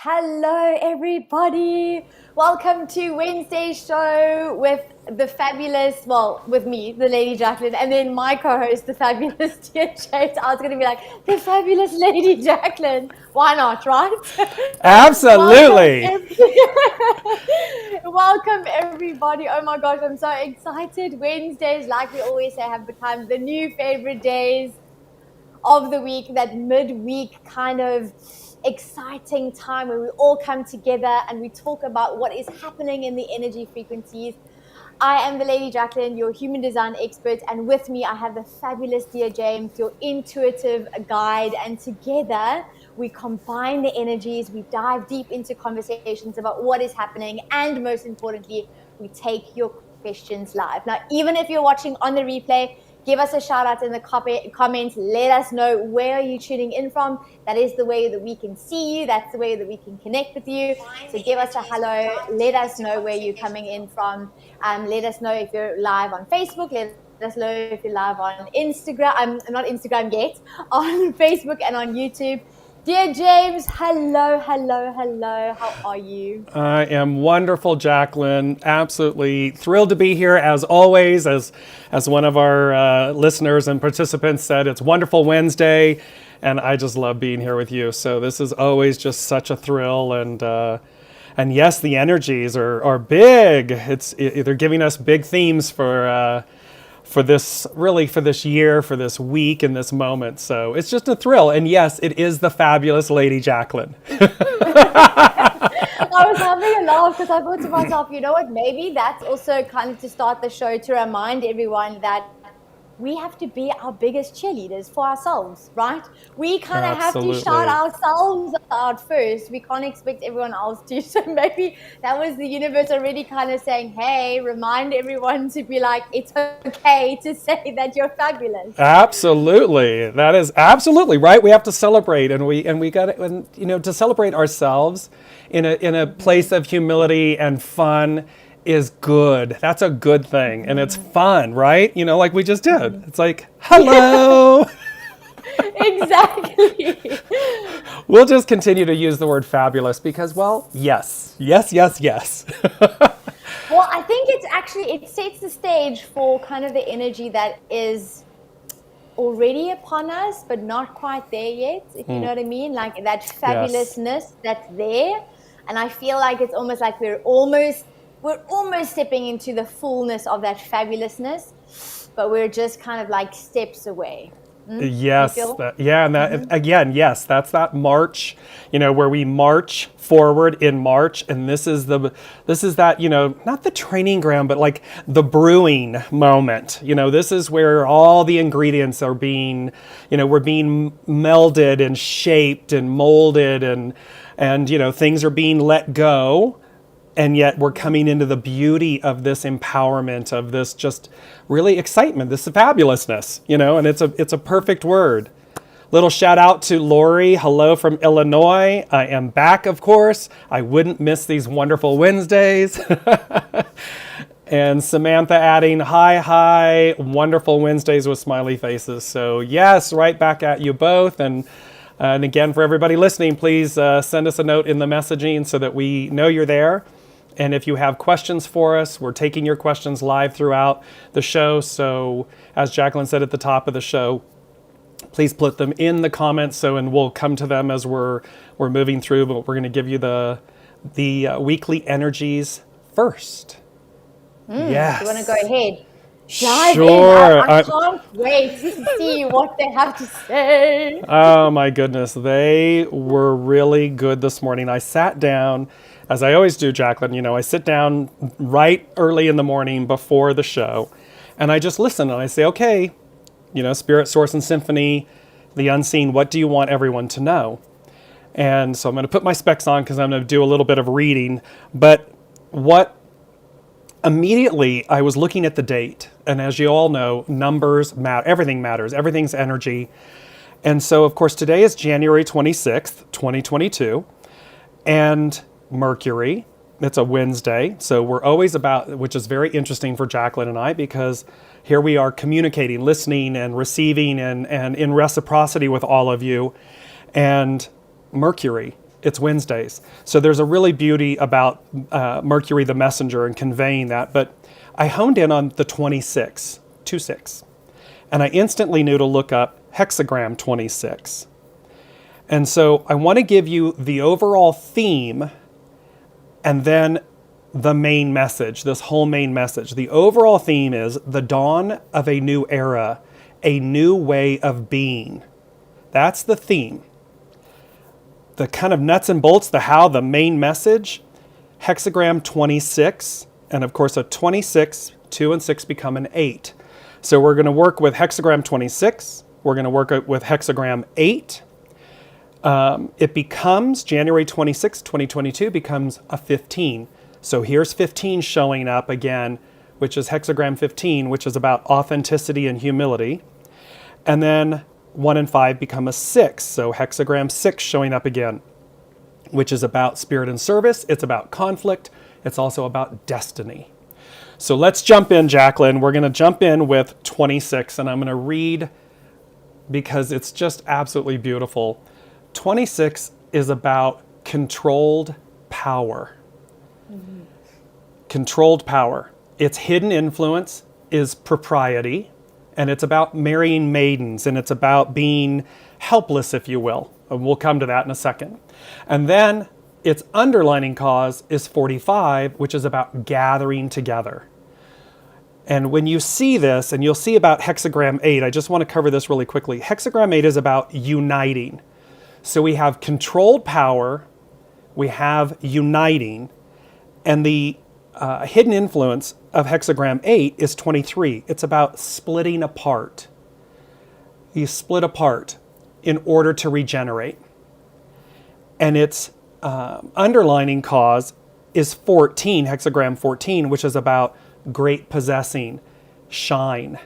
Hello, everybody. Welcome to Wednesday's show with the fabulous, with me, the Lady Jaclyn, and then my co-host, the fabulous DearJames. I was going to be like, the fabulous Lady Jaclyn. Why not, right? Absolutely. Welcome, everybody. Oh my gosh, I'm so excited. Wednesdays, like we always say, have become the new favorite days of the week, that midweek kind of exciting time where we all come together and we talk about what is happening in the energy frequencies. I am the Lady Jaclyn, your human design expert, and with me I have the fabulous DearJames, your intuitive guide, and together we combine the energies, we dive deep into conversations about what is happening, and most importantly, we take your questions live. Now, even if you're watching on the replay, give us a shout out in the comments. Let us know where you're tuning in from. That is the way that we can see you. That's the way that we can connect with you. So give us a hello. Let us know where you're coming in from. Let us know if you're live on Facebook. Let us know if you're live on Instagram. I'm not Instagram yet. On Facebook and on YouTube. DearJames, hello. How are you? I am wonderful, Jaclyn. Absolutely thrilled to be here as always. As one of our listeners and participants said, it's Wonderful Wednesday, and I just love being here with you. So this is always just such a thrill, and yes, the energies are big. They're giving us big themes for this year, for this week, and this moment. So it's just a thrill. And yes, it is the fabulous Lady Jaclyn. I was having a laugh because I thought to myself, you know what, maybe that's also kind of to start the show to remind everyone that we have to be our biggest cheerleaders for ourselves, right? We kind of have to shout ourselves out first. We can't expect everyone else to. So maybe that was the universe already kind of saying, hey, remind everyone to be like, it's okay to say that you're fabulous. Absolutely. That is absolutely right. We have to celebrate, and we got to, to celebrate ourselves in a place of humility and fun is good. That's a good thing. And it's fun, right? Like we just did. It's like, hello. Exactly. We'll just continue to use the word fabulous because, yes. Well, I think it sets the stage for kind of the energy that is already upon us, but not quite there yet, if you know what I mean? Like that fabulousness that's there. And I feel like it's almost like we're almost stepping into the fullness of that fabulousness, but we're just kind of like steps away. Yes. And that, again, yes, that's that march, where we march forward in March. And this is that, not the training ground, but like the brewing moment. This is where all the ingredients are being, we're being melded and shaped and molded and things are being let go. And yet we're coming into the beauty of this empowerment, of this just really excitement, this fabulousness, and it's a perfect word. Little shout out to Lori. Hello from Illinois. I am back, of course. I wouldn't miss these wonderful Wednesdays. And Samantha adding, hi, wonderful Wednesdays with smiley faces. So yes, right back at you both. And again, for everybody listening, please send us a note in the messaging so that we know you're there. And if you have questions for us, we're taking your questions live throughout the show. So as Jaclyn said at the top of the show, please put them in the comments. And we'll come to them as we're moving through. But we're going to give you the weekly energies first. Yes. You want to go ahead? Dive sure. in. I can't wait to see what they have to say. Oh my goodness, they were really good this morning. I sat down. As I always do, Jaclyn, I sit down right early in the morning before the show, and I just listen and I say, okay, Spirit, Source, and Symphony, the unseen, what do you want everyone to know? And so I'm going to put my specs on because I'm going to do a little bit of reading. But immediately I was looking at the date, and as you all know, numbers matter, everything matters, everything's energy. And so, of course, today is January 26th, 2022, and Mercury, it's a Wednesday, so we're always which is very interesting for Jaclyn and I, because here we are communicating, listening and receiving and in reciprocity with all of you. And Mercury it's Wednesdays. So there's a really beauty about Mercury the messenger and conveying that. But I honed in on the 26, 26. And I instantly knew to look up hexagram 26. And so I want to give you the overall theme and then the main message, this whole main message. The overall theme is the dawn of a new era, a new way of being. That's the theme. The kind of nuts and bolts, the how, the main message, hexagram 26. And of course, a 26, 2 and 6 become an 8. So we're going to work with hexagram 26. We're going to work with hexagram 8. It becomes, January 26, 2022, becomes a 15. So here's 15 showing up again, which is hexagram 15, which is about authenticity and humility. And then 1 and 5 become a 6. So hexagram 6 showing up again, which is about spirit and service. It's about conflict. It's also about destiny. So let's jump in, Jaclyn. We're going to jump in with 26, and I'm going to read because it's just absolutely beautiful. 26 is about controlled power. Mm-hmm. Controlled power. Its hidden influence is propriety, and it's about marrying maidens, and it's about being helpless, if you will. And we'll come to that in a second. And then its underlining cause is 45, which is about gathering together. And when you see this, and you'll see about hexagram 8, I just want to cover this really quickly. Hexagram 8 is about uniting. So we have controlled power, we have uniting, and the hidden influence of hexagram 8 is 23. It's about splitting apart. You split apart in order to regenerate. And its underlining cause is 14, hexagram 14, which is about great possessing, shine.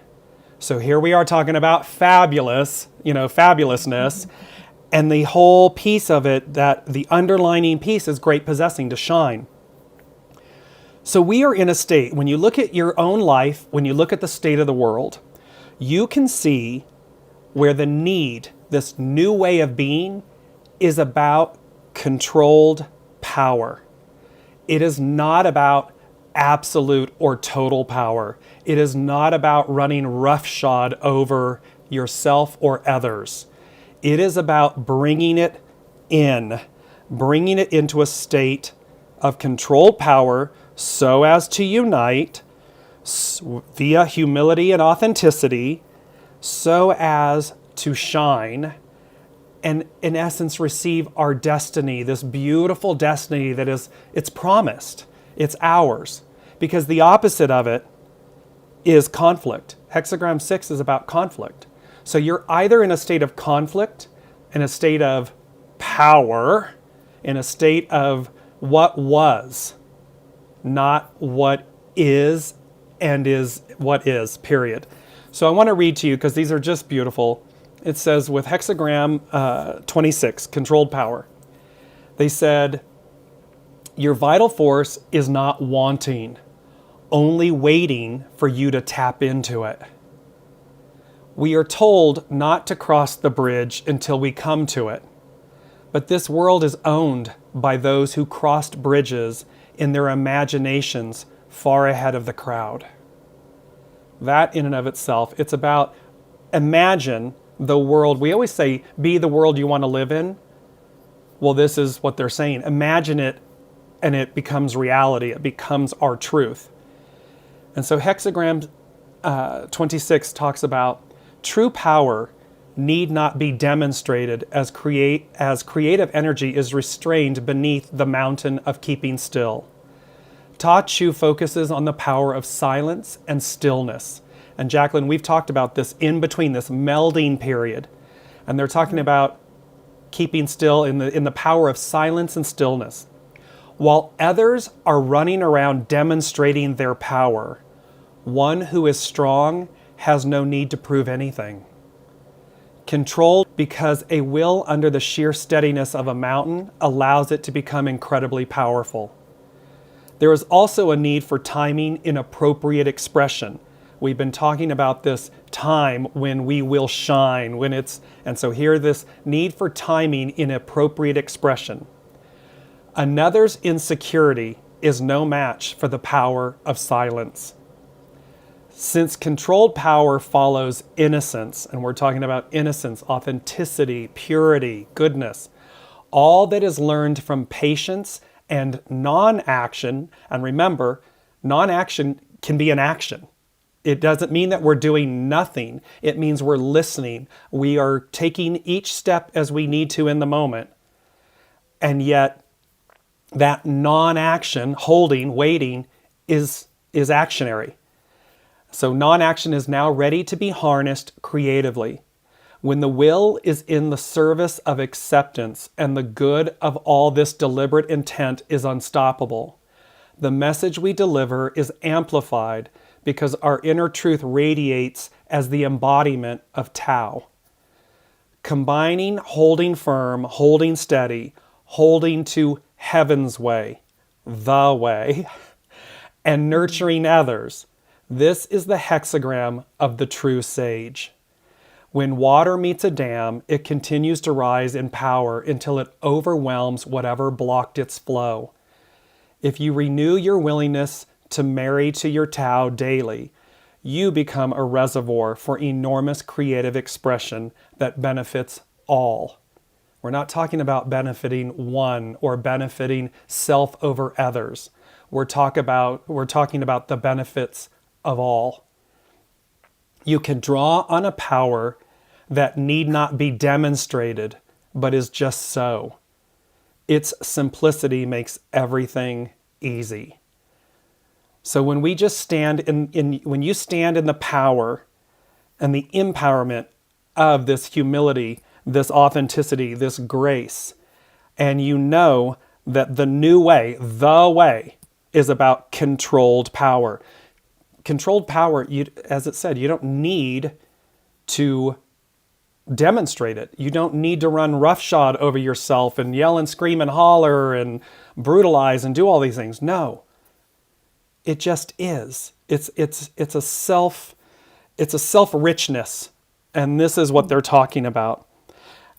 So here we are talking about fabulous, fabulousness. And the whole piece of it, that the underlining piece is great possessing, to shine. So we are in a state, when you look at your own life, when you look at the state of the world, you can see where the need, this new way of being, is about controlled power. It is not about absolute or total power. It is not about running roughshod over yourself or others. It is about bringing it into a state of controlled power so as to unite via humility and authenticity, so as to shine and in essence receive our destiny, this beautiful destiny that it's promised, it's ours, because the opposite of it is conflict. Hexagram 6 is about conflict. So you're either in a state of conflict, in a state of power, in a state of what was, not what is, and is what is, period. So I want to read to you because these are just beautiful. It says with hexagram 26, controlled power, they said, your vital force is not wanting, only waiting for you to tap into it. We are told not to cross the bridge until we come to it. But this world is owned by those who crossed bridges in their imaginations far ahead of the crowd. That in and of itself, it's about imagine the world. We always say, be the world you want to live in. Well, this is what they're saying. Imagine it and it becomes reality. It becomes our truth. And so hexagram 26 talks about true power need not be demonstrated as creative energy is restrained beneath the mountain of keeping still. Ta Chu focuses on the power of silence and stillness. And Jaclyn, we've talked about this in between, this melding period. And they're talking about keeping still in the power of silence and stillness. While others are running around demonstrating their power, one who is strong has no need to prove anything. Controlled because a will under the sheer steadiness of a mountain allows it to become incredibly powerful. There is also a need for timing in appropriate expression. We've been talking about this time when we will shine, and so here this need for timing in appropriate expression. Another's insecurity is no match for the power of silence. Since controlled power follows innocence, and we're talking about innocence, authenticity, purity, goodness, all that is learned from patience and non-action, and remember, non-action can be an action. It doesn't mean that we're doing nothing. It means we're listening. We are taking each step as we need to in the moment. And yet, that non-action, holding, waiting, is actionary. So non-action is now ready to be harnessed creatively. When the will is in the service of acceptance and the good of all this deliberate intent is unstoppable, the message we deliver is amplified because our inner truth radiates as the embodiment of Tao. Combining holding firm, holding steady, holding to heaven's way, the way, and nurturing others, this is the hexagram of the true sage. When water meets a dam, it continues to rise in power until it overwhelms whatever blocked its flow. If you renew your willingness to marry to your Tao daily, you become a reservoir for enormous creative expression that benefits all. We're not talking about benefiting one or benefiting self over others. We're talking about the benefits of all. You can draw on a power that need not be demonstrated, but is just so. Its simplicity makes everything easy. So when we just stand when you stand in the power and the empowerment of this humility, this authenticity, this grace, and you know that the way, is about controlled power. Controlled power, as it said, you don't need to demonstrate it. You don't need to run roughshod over yourself and yell and scream and holler and brutalize and do all these things. No, it just is. It's a self richness, and this is what they're talking about.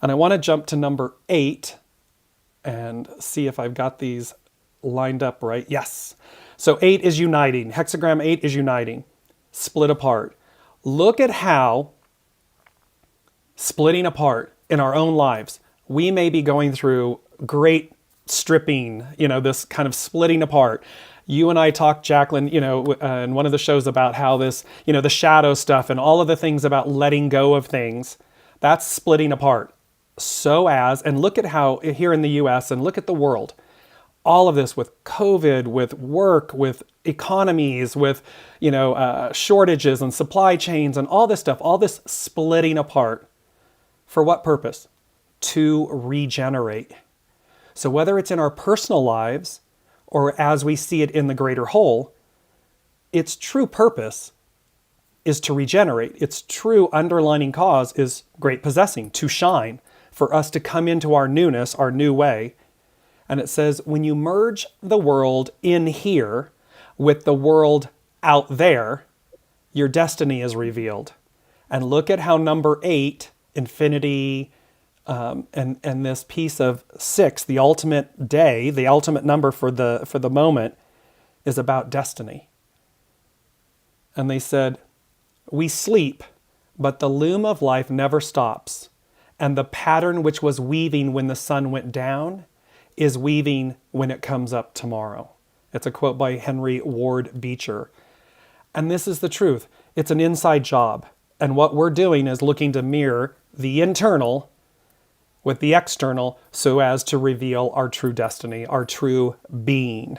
And I want to jump to number 8 and see if I've got these lined up right. Yes. So 8 is uniting. Hexagram 8 is uniting. Split apart. Look at how splitting apart in our own lives, we may be going through great stripping, this kind of splitting apart. You and I talked, Jaclyn, in one of the shows about how this, the shadow stuff and all of the things about letting go of things, that's splitting apart. And look at how here in the US and look at the world, all of this with COVID, with work, with economies, with, shortages and supply chains and all this stuff, all this splitting apart. For what purpose? To regenerate. So whether it's in our personal lives or as we see it in the greater whole, its true purpose is to regenerate. Its true underlining cause is great possessing, to shine, for us to come into our newness, our new way. And it says, when you merge the world in here with the world out there, your destiny is revealed. And look at how number 8, infinity, and this piece of 6, the ultimate day, the ultimate number for the moment, is about destiny. And they said, we sleep, but the loom of life never stops. And the pattern which was weaving when the sun went down is weaving when it comes up tomorrow. It's a quote by Henry Ward Beecher. And this is the truth. It's an inside job. And what we're doing is looking to mirror the internal with the external so as to reveal our true destiny, our true being.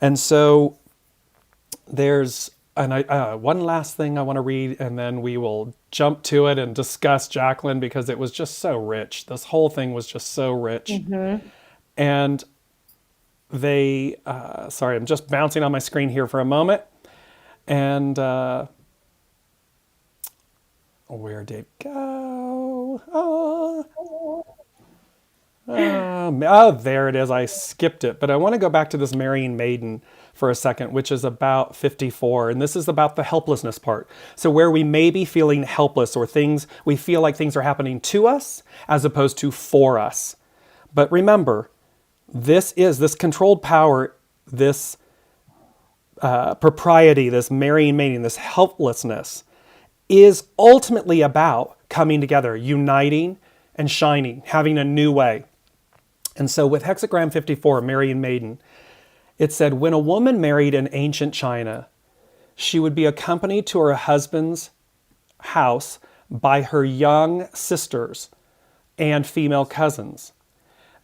And so there's one last thing I want to read, and then we will jump to it and discuss, Jaclyn, because it was just so rich. This whole thing was just so rich. Mm-hmm. And they, sorry, I'm just bouncing on my screen here for a moment. And where did it go? Oh, there it is. I skipped it. But I want to go back to this marrying maiden for a second, which is about 54. And this is about the helplessness part. So where we may be feeling helpless or we feel like things are happening to us as opposed to for us. But remember, This controlled power, this propriety, this marrying, mating, this helplessness is ultimately about coming together, uniting and shining, having a new way. And so with hexagram 54, marrying maiden, it said, when a woman married in ancient China, she would be accompanied to her husband's house by her young sisters and female cousins.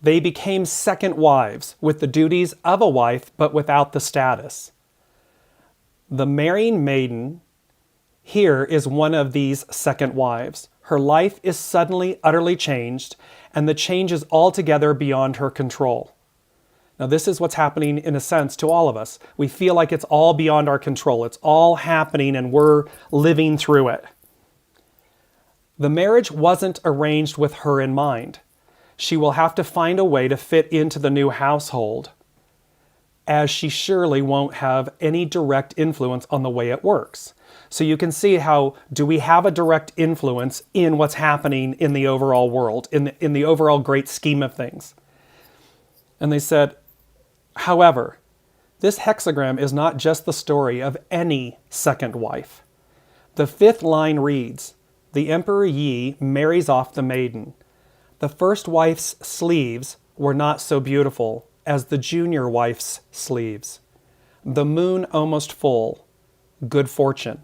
They became second wives with the duties of a wife, but without the status. The marrying maiden here is one of these second wives. Her life is suddenly, utterly changed, and the change is altogether beyond her control. Now, this is what's happening, in a sense, to all of us. We feel like it's all beyond our control. It's all happening, and we're living through it. The marriage wasn't arranged with her in mind. She will have to find a way to fit into the new household, as she surely won't have any direct influence on the way it works. So you can see how, do we have a direct influence in what's happening in the overall world, in the overall great scheme of things? And they said, however, this hexagram is not just the story of any second wife. The fifth line reads, the Emperor Yi marries off the maiden. The first wife's sleeves were not so beautiful as the junior wife's sleeves. The moon almost full. Good fortune.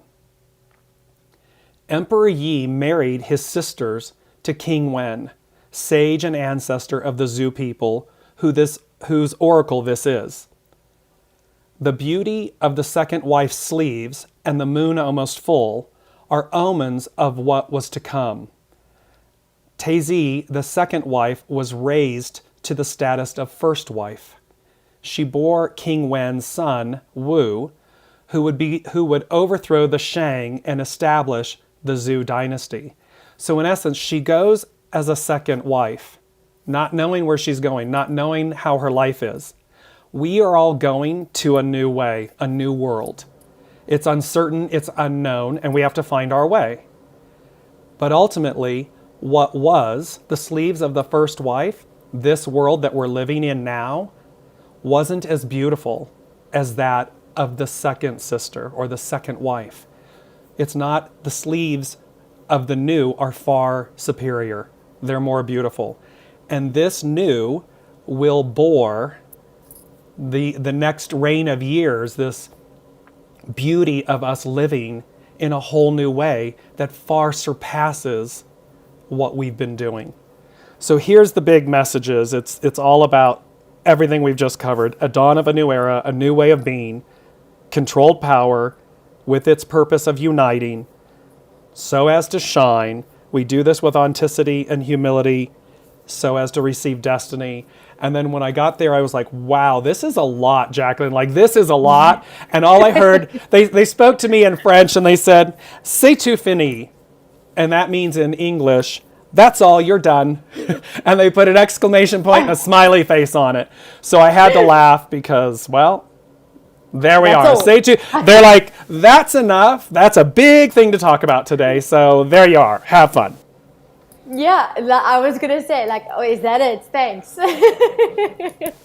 Emperor Yi married his sisters to King Wen, sage and ancestor of the Zhou people, whose oracle this is. The beauty of the second wife's sleeves and the moon almost full are omens of what was to come. Tezi, the second wife, was raised to the status of first wife. She bore King Wen's son, Wu, who would overthrow the Shang and establish the Zhou dynasty. So in essence, she goes as a second wife, not knowing where she's going, not knowing how her life is. We are all going to a new way, a new world. It's uncertain, it's unknown, and we have to find our way. But ultimately, what was the sleeves of the first wife, this world that we're living in now, wasn't as beautiful as that of the second sister or the second wife. It's not, the sleeves of the new are far superior. They're more beautiful. And this new will bore the next reign of years, this beauty of us living in a whole new way that far surpasses what we've been doing. So here's the big messages. It's all about everything we've just covered. A dawn of a new era, a new way of being, controlled power with its purpose of uniting so as to shine. We do this with authenticity and humility so as to receive destiny. And then when I got there, I was like, wow, this is a lot, Jaclyn. Like, this is a lot. And all I heard, they spoke to me in French and they said, c'est tout fini. And that means in English, that's all, you're done. And they put an exclamation point and a smiley face on it. So I had to laugh because, well, there we are. Say to, they're like, that's enough. That's a big thing to talk about today. So there you are. Have fun. Yeah, I was going to say, like, oh, is that it? Thanks.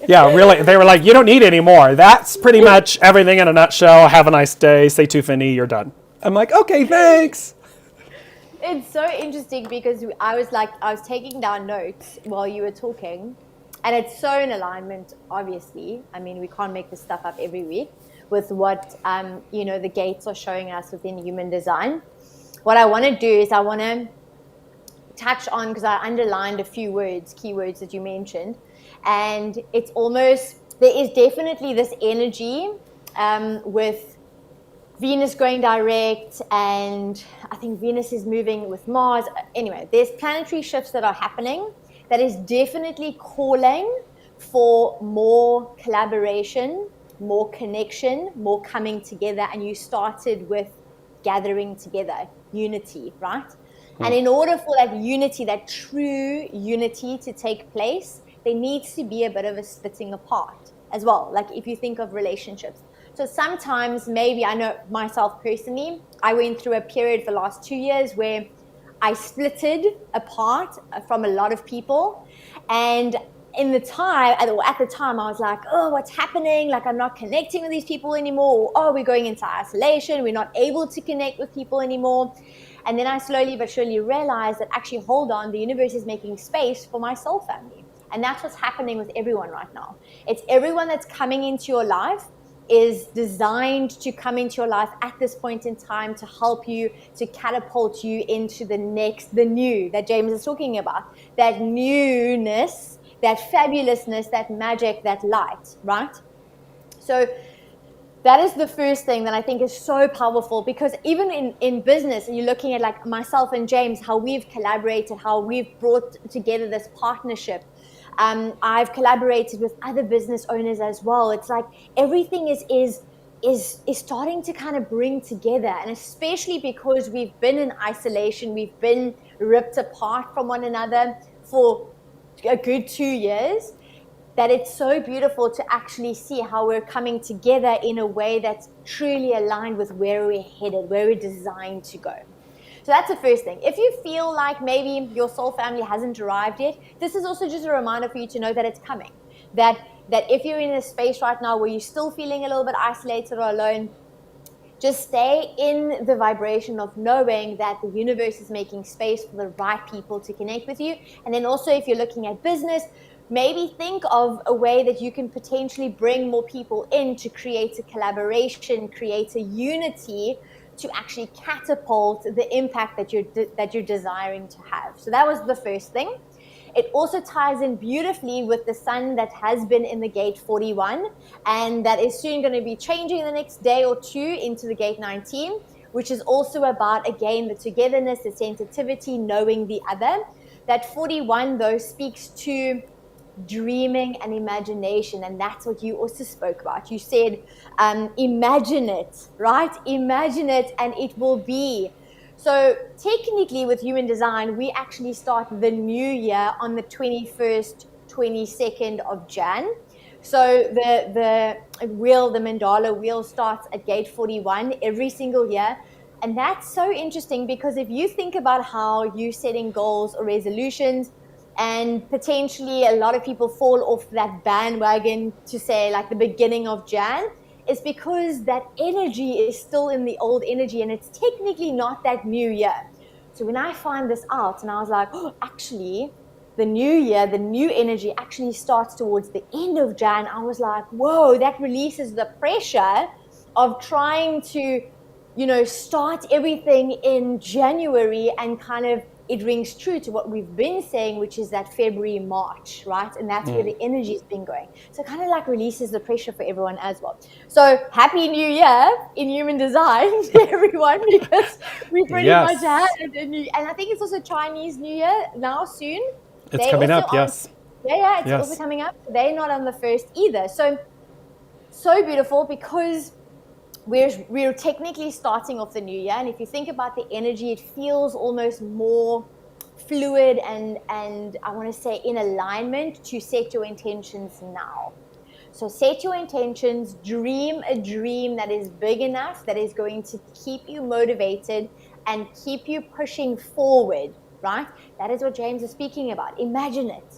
Yeah, really. They were like, you don't need any more. That's pretty much everything in a nutshell. Have a nice day. Say tout fini. You're done. I'm like, okay, thanks. It's so interesting because I was taking down notes while you were talking, and it's so in alignment, obviously. I mean, we can't make this stuff up every week with what, the gates are showing us within human design. What I want to do is I want to touch on, because I underlined a few words, keywords that you mentioned, and it's almost, there is definitely this energy with Venus going direct, and I think Venus is moving with Mars. Anyway, there's planetary shifts that are happening that is definitely calling for more collaboration, more connection, more coming together. And you started with gathering together, unity, right? And in order for that unity, that true unity to take place, there needs to be a bit of a splitting apart as well. Like if you think of relationships. So sometimes maybe, I know myself personally, I went through a period for the last 2 years where I splitted apart from a lot of people. And in the time, at the time, I was like, oh, what's happening? Like, I'm not connecting with these people anymore. Or, oh, we're going into isolation. We're not able to connect with people anymore. And then I slowly but surely realized that actually, hold on, the universe is making space for my soul family. And that's what's happening with everyone right now. It's everyone that's coming into your life is designed to come into your life at this point in time to help you, to catapult you into the new that James is talking about, that newness, that fabulousness, that magic, that light, right? So that is the first thing that I think is so powerful, because even in business, and you're looking at like myself and James, how we've collaborated, how we've brought together this partnership. I've collaborated with other business owners as well. It's like everything is starting to kind of bring together, and especially because we've been in isolation, we've been ripped apart from one another for a good 2 years, that it's so beautiful to actually see how we're coming together in a way that's truly aligned with where we're headed, where we're designed to go. So that's the first thing. If you feel like maybe your soul family hasn't arrived yet, this is also just a reminder for you to know that it's coming. That if you're in a space right now where you're still feeling a little bit isolated or alone, just stay in the vibration of knowing that the universe is making space for the right people to connect with you. And then also, if you're looking at business, maybe think of a way that you can potentially bring more people in to create a collaboration, create a unity to actually catapult the impact that you're desiring to have. So that was the first thing. It also ties in beautifully with the sun that has been in the gate 41, and that is soon going to be changing the next day or two into the gate 19, which is also about, again, the togetherness, the sensitivity, knowing the other. That 41, though, speaks to dreaming and imagination, and that's what you also spoke about. You said, imagine it, right? Imagine it and it will be. So technically with human design, we actually start the new year on the 21st, 22nd of Jan. So the wheel, the mandala wheel, starts at gate 41 every single year. And that's so interesting, because if you think about how you're setting goals or resolutions, and potentially a lot of people fall off that bandwagon to say like the beginning of Jan, is because that energy is still in the old energy and it's technically not that new year. So when I find this out, and I was like, oh, actually, the new year, the new energy actually starts towards the end of Jan, I was like, whoa, that releases the pressure of trying to, start everything in January, and kind of it rings true to what we've been saying, which is that February, March, right? And that's where the energy has been going. So it kind of like releases the pressure for everyone as well. So happy new year in human design to everyone, because we pretty much had a new, and I think it's also Chinese New Year now soon. It's coming up, yes. Yeah, it's also coming up. They're not on the first either. So beautiful, because we're technically starting off the new year, and if you think about the energy, it feels almost more fluid and I want to say in alignment to set your intentions now. So set your intentions, dream a dream that is big enough, that is going to keep you motivated and keep you pushing forward, right? That is what James is speaking about. Imagine it.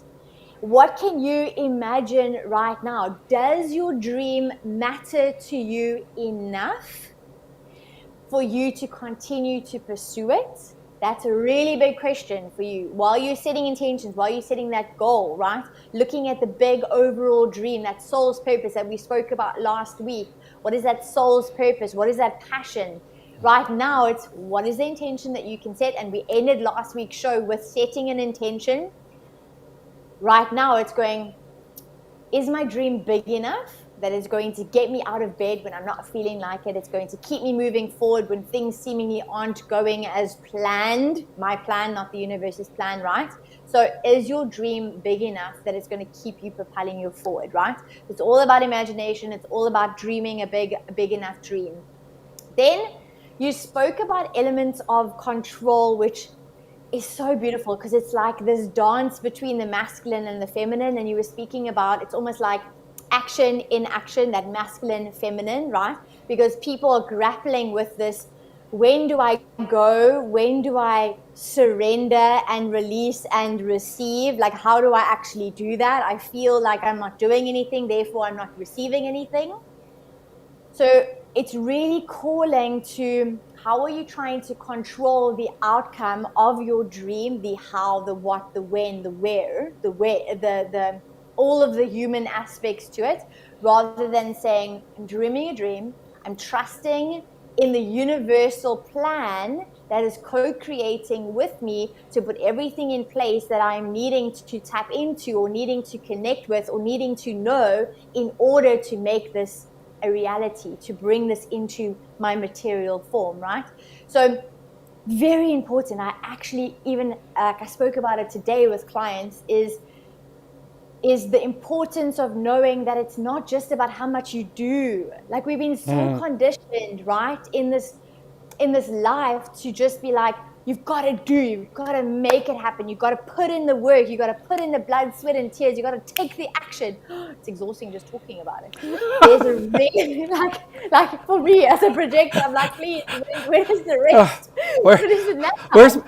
What can you imagine right now? Does your dream matter to you enough for you to continue to pursue it? That's a really big question for you. While you're setting intentions, while you're setting that goal, right? Looking at the big overall dream, that soul's purpose that we spoke about last week. What is that soul's purpose? What is that passion? Right now, it's what is the intention that you can set? And we ended last week's show with setting an intention. Right now, it's going, is my dream big enough that it's going to get me out of bed when I'm not feeling like it? It's going to keep me moving forward when things seemingly aren't going as planned. My plan, not the universe's plan, right? So is your dream big enough that it's going to keep you propelling you forward, right? It's all about imagination. It's all about dreaming a big enough dream. Then you spoke about elements of control, which is so beautiful, because it's like this dance between the masculine and the feminine. And you were speaking about, it's almost like action in action, that masculine, feminine, right? Because people are grappling with this when do I go? When do I surrender and release and receive? Like, how do I actually do that? I feel like I'm not doing anything, therefore I'm not receiving anything. So it's really calling to how are you trying to control the outcome of your dream, the how, the what, the when, the where, the all of the human aspects to it, rather than saying, I'm dreaming a dream, I'm trusting in the universal plan that is co-creating with me to put everything in place that I'm needing to tap into or needing to connect with or needing to know in order to make this a reality, to bring this into my material form, right? So very important. I actually even I spoke about it today with clients is the importance of knowing that it's not just about how much you do. Like we've been so conditioned, right, in this life to just be like, you've got to do, you've got to make it happen, you've got to put in the work, you've got to put in the blood, sweat, and tears, you've got to take the action. It's exhausting just talking about it. There's a really, like for me as a projector, I'm like, please, where is the rest? Where, What is it now?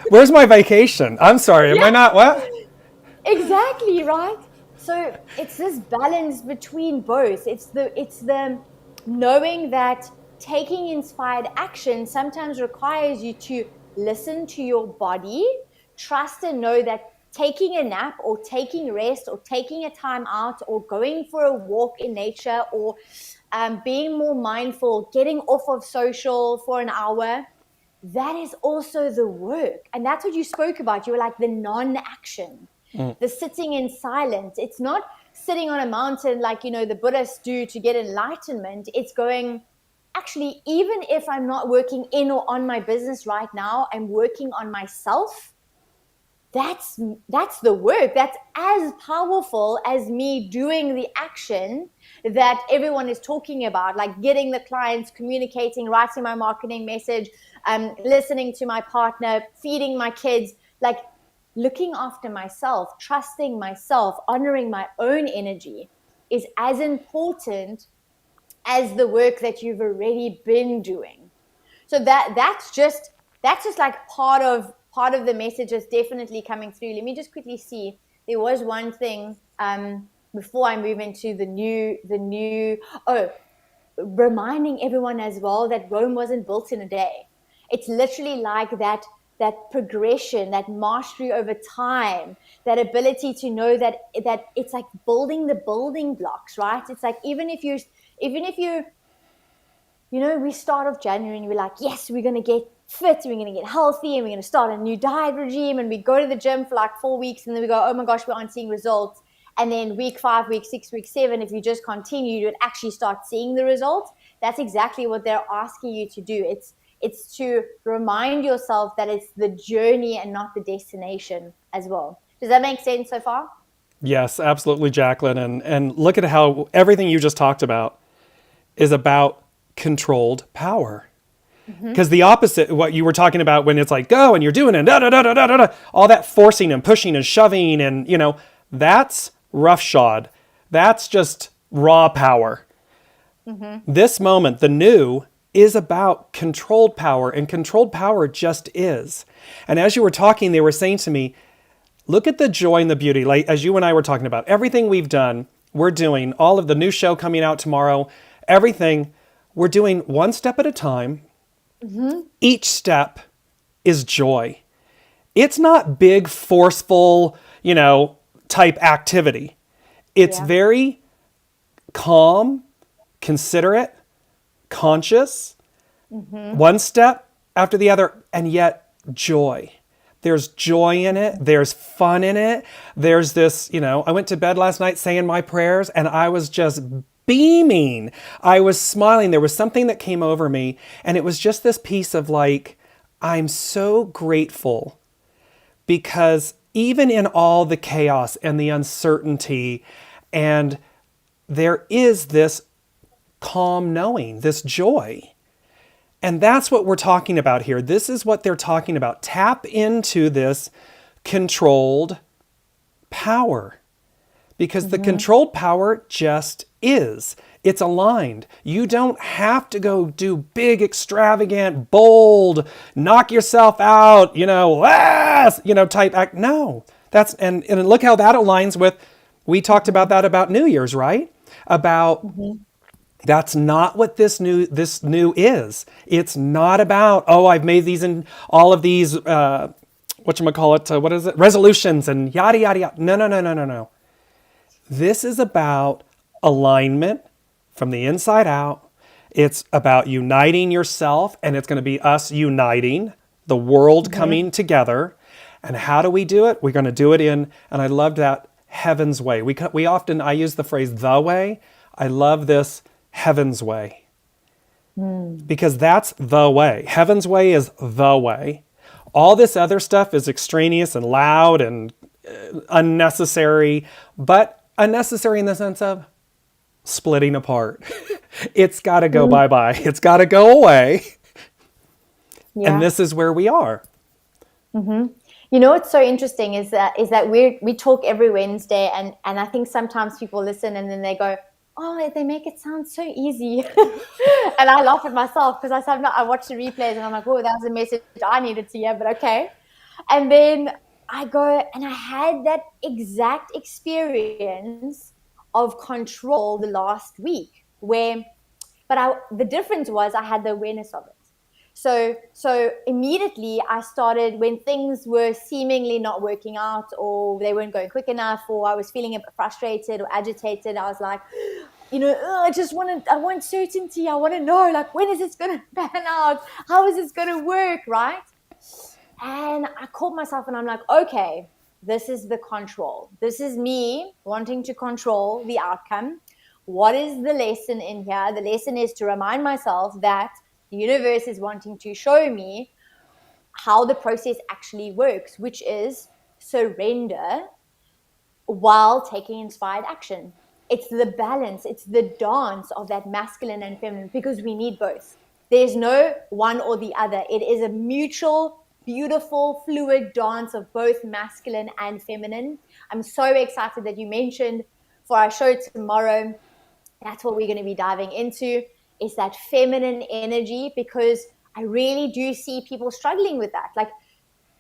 where's my vacation? I'm sorry, am I not what? Exactly, right? So it's this balance between both. It's the knowing that taking inspired action sometimes requires you to listen to your body, trust and know that taking a nap or taking rest or taking a time out or going for a walk in nature or being more mindful, getting off of social for an hour, that is also the work. And that's what you spoke about. You were like the non-action, the sitting in silence. It's not sitting on a mountain like, the Buddhists do to get enlightenment. It's going, actually, even if I'm not working in or on my business right now, I'm working on myself. That's the work. That's as powerful as me doing the action that everyone is talking about, like getting the clients, communicating, writing my marketing message, listening to my partner, feeding my kids, like looking after myself, trusting myself, honoring my own energy is as important as the work that you've already been doing. So that's just like part of the message that's definitely coming through. Let me just quickly see. There was one thing before I move into the new reminding everyone as well that Rome wasn't built in a day. It's literally like that progression, that mastery over time, that ability to know that it's like building the building blocks, right? It's like even if you we start off January and we're like, yes, we're going to get fit, we're going to get healthy, and we're going to start a new diet regime, and we go to the gym for like 4 weeks, and then we go, oh my gosh, we aren't seeing results. And then week 5, week 6, week 7, if you just continue, you would actually start seeing the results. That's exactly what they're asking you to do. It's to remind yourself that it's the journey and not the destination as well. Does that make sense so far? Yes, absolutely, Jaclyn. And look at how everything you just talked about is about controlled power. Because the opposite, what you were talking about when it's like, go and you're doing it, da, da, da, da, da, da, all that forcing and pushing and shoving and, that's roughshod. That's just raw power. This moment, the new, is about controlled power, and controlled power just is. And as you were talking, they were saying to me, look at the joy and the beauty, like as you and I were talking about, everything we've done, we're doing, all of the new show coming out tomorrow, everything, we're doing one step at a time. Each step is joy. It's not big, forceful, type activity. It's very calm, considerate, conscious, one step after the other, and yet joy. There's joy in it. There's fun in it. There's this, I went to bed last night saying my prayers, and I was just beaming. I was smiling. There was something that came over me, and it was just this piece of like, I'm so grateful because even in all the chaos and the uncertainty, and there is this calm knowing, this joy. And that's what we're talking about here. This is what they're talking about. Tap into this controlled power. Because the controlled power just is. It's aligned. You don't have to go do big, extravagant, bold, knock yourself out, type act. No, and look how that aligns with, we talked about that about New Year's, right? About that's not what this new is. It's not about, oh, I've made these and all of these whatchamacallit, what is it? Resolutions and yada yada yada. No, no, no, no, no, no. This is about alignment from the inside out. It's about uniting yourself, and it's going to be us uniting the world coming together. And how do we do it? We're going to do it in, and I loved that, heaven's way. We often, I use the phrase the way. I love this, heaven's way. Because that's the way. Heaven's way is the way. All this other stuff is extraneous and loud and unnecessary, but unnecessary in the sense of splitting apart. It's got to go bye-bye. It's got to go away. Yeah. And this is where we are. You know what's so interesting is that we talk every Wednesday, and I think sometimes people listen and then they go, oh, they make it sound so easy. And I laugh at myself because I watch the replays and I'm like, oh, that was a message I needed to hear, but okay. And then I go, and I had that exact experience of control the last week the difference was I had the awareness of it. So immediately I started, when things were seemingly not working out, or they weren't going quick enough, or I was feeling a bit frustrated or agitated, I was like, I want certainty. I want to know, like, when is this going to pan out? How is this going to work, right? And I caught myself and I'm like, okay, this is the control. This is me wanting to control the outcome. What is the lesson in here? The lesson is to remind myself that the universe is wanting to show me how the process actually works, which is surrender while taking inspired action. It's the balance. It's the dance of that masculine and feminine, because we need both. There's no one or the other. It is a mutual, beautiful, fluid dance of both masculine and feminine. I'm so excited that you mentioned for our show tomorrow, that's what we're going to be diving into, is that feminine energy, because I really do see people struggling with that, like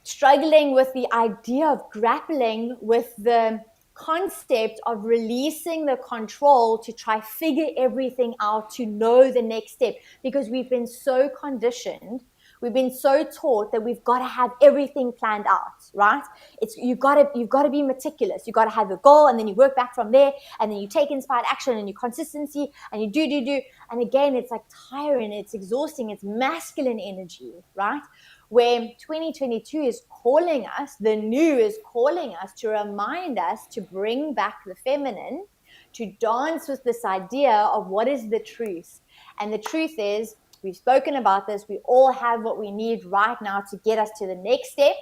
struggling with the idea of grappling with the concept of releasing the control to try figure everything out, to know the next step, because we've been so conditioned. We've been so taught that we've got to have everything planned out, right? You've got to be meticulous. You've got to have a goal, and then you work back from there, and then you take inspired action and you consistency, and you do. And again, it's like tiring, it's exhausting, it's masculine energy, right? Where 2022 is calling us, the new is calling us to remind us to bring back the feminine, to dance with this idea of what is the truth. And the truth is, we've spoken about this, we all have what we need right now to get us to the next step.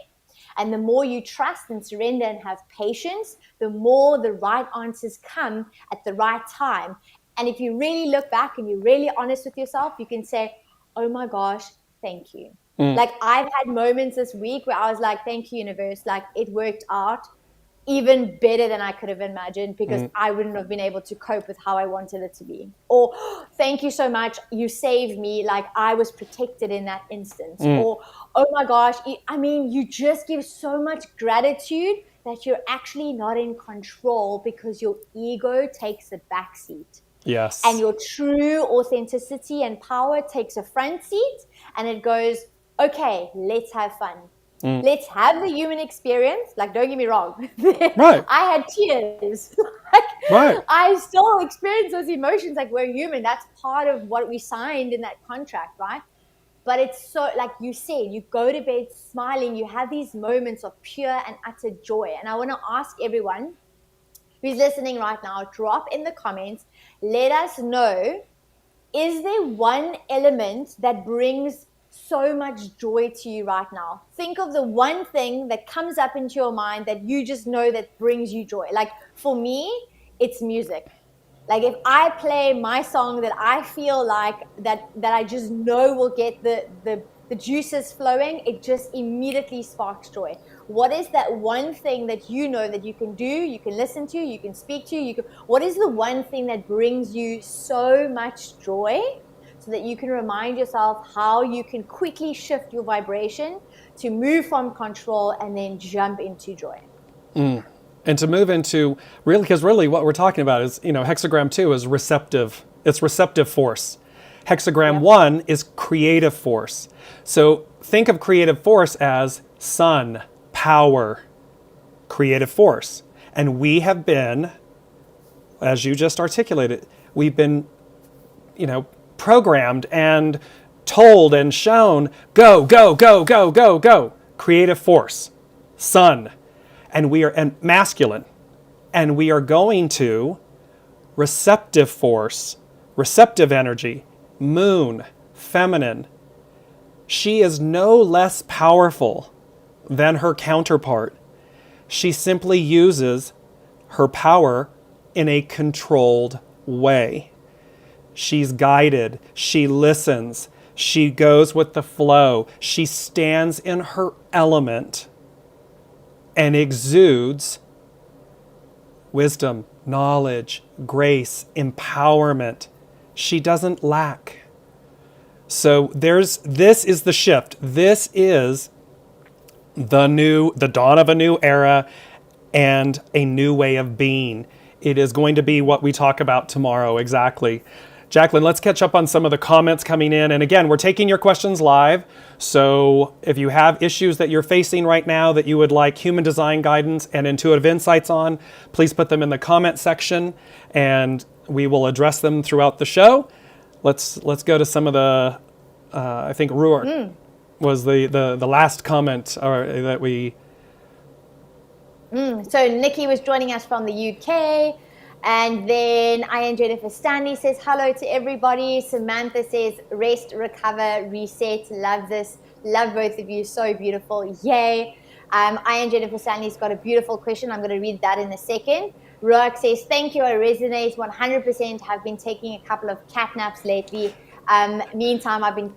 And the more you trust and surrender and have patience, the more the right answers come at the right time. And if you really look back and you're really honest with yourself, you can say, oh my gosh, thank you. Like, I've had moments this week where I was like, thank you, universe. Like, it worked out even better than I could have imagined, because I wouldn't have been able to cope with how I wanted it to be. Or, thank you so much, you saved me, like I was protected in that instance. Or, oh my gosh, you just give so much gratitude that you're actually not in control, because your ego takes a back seat. Yes. And your true authenticity and power takes a front seat, and it goes, okay, let's have fun. Let's have the human experience. Like, don't get me wrong. Right. I had tears. Right. I still experience those emotions. Like, we're human. That's part of what we signed in that contract, right? But it's so, like you said, you go to bed smiling. You have these moments of pure and utter joy. And I want to ask everyone who's listening right now, drop in the comments. Let us know, is there one element that brings so much joy to you right now? Think of the one thing that comes up into your mind that you just know that brings you joy. Like, for me, it's music. Like, if I play my song that I feel like that I just know will get the the juices flowing, it just immediately sparks joy. What is that one thing that you know that you can do, you can listen to, you can speak to, what is the one thing that brings you so much joy, so that you can remind yourself how you can quickly shift your vibration to move from control and then jump into joy. And to move into, really, because really what we're talking about is, hexagram 2 is receptive. It's receptive force. Hexagram 1 is creative force. So think of creative force as sun, power, creative force. And we have been, as you just articulated, we've been, programmed and told and shown, go, go, go, go, go, go. Creative force, sun. And we are and masculine. And we are going to receptive force, receptive energy, moon, feminine. She is no less powerful than her counterpart. She simply uses her power in a controlled way. She's guided. She listens. She goes with the flow. She stands in her element and exudes wisdom, knowledge, grace, empowerment. She doesn't lack. So this is the shift. This is the dawn of a new era and a new way of being. It is going to be what we talk about tomorrow, exactly. Jaclyn, let's catch up on some of the comments coming in. And again, we're taking your questions live. So if you have issues that you're facing right now that you would like human design guidance and intuitive insights on, please put them in the comment section and we will address them throughout the show. Let's go to some of the, I think Ruark was the last comment that we... So Nikki was joining us from the UK. And then Ian Jennifer Stanley says, hello to everybody. Samantha says, rest, recover, reset. Love this. Love both of you. So beautiful. Yay. Ian Jennifer Stanley's got a beautiful question. I'm going to read that in a second. Ruark says, thank you. I resonate 100%. Have been taking a couple of cat naps lately. Meantime, I've been